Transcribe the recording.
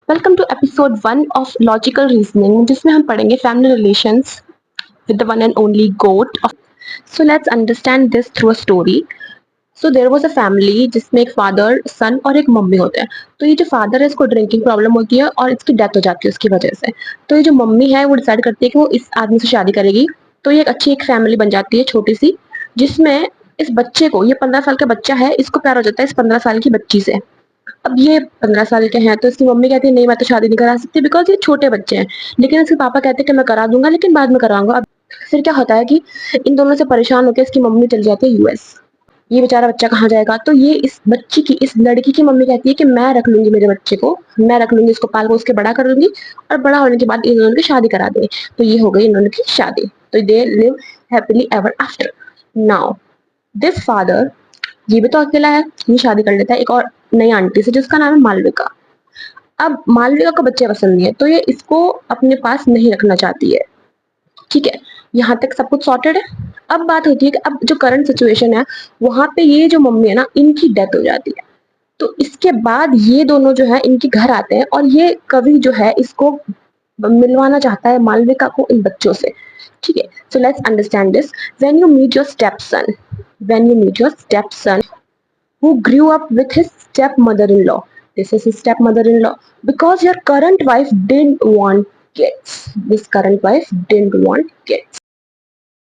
Welcome to episode 1 of logical reasoning जिसमें हम पढ़ेंगे family relations with the one and only goat. So let's understand this through a story. So there was a family जिसमें एक father, सन और एक mummy होते हैं. तो ये जो फादर है इसको ड्रिंकिंग प्रॉब्लम होती है और इसकी डेथ हो जाती है उसकी वजह से. तो ये जो मम्मी है वो डिसाइड करती है कि वो इस आदमी से शादी करेगी. तो ये एक अच्छी एक फैमिली बन जाती है छोटी सी, जिसमें इस बच्चे को, ये 15 साल का बच्चा है, इसको प्यार हो जाता है इस 15 साल की बच्ची से. अब ये 15 साल के हैं तो इसकी मम्मी कहती है नहीं मैं तो शादी नहीं करा सकती बिकॉज ये छोटे बच्चे हैं. लेकिन इसके पापा कहते हैं कि मैं करा दूंगा लेकिन बाद में कराऊंगा. अब फिर क्या होता है कि इन दोनों से परेशान होकर इसकी मम्मी चली जाती है यूएस. ये बेचारा बच्चा कहाँ जाएगा. तो ये इस बच्ची की, इस लड़की की मम्मी कहती है कि मैं रख लूंगी मेरे बच्चे को, मैं रख लूंगी इसको, पाल को उसके बड़ा कर दूंगी और बड़ा होने के बाद इन दोनों की शादी करा देंगे. तो ये हो गई इन दोनों की शादी. तो they live happily ever after. Now this father, ये भी तो अकेला है, ये शादी कर लेता है एक और नई आंटी से जिसका नाम है मालविका. अब मालविका को बच्चे पसंद नहीं है तो ये इसको अपने पास नहीं रखना चाहती है. ठीक है, यहाँ तक सब कुछ सॉर्टेड है. अब बात होती है कि अब जो करंट सिचुएशन है वहां पे ये जो मम्मी है ना, इनकी डेथ हो जाती है. तो इसके बाद ये दोनों जो है इनके घर आते हैं और ये कवि जो है इसको मिलवाना चाहता है मालविका को इन बच्चों से. ठीक है, so let's understand this. When you meet your stepson, when you meet your stepson who grew up with his stepmother-in-law. This is his stepmother-in-law because your current wife didn't want kids. This current wife didn't want kids.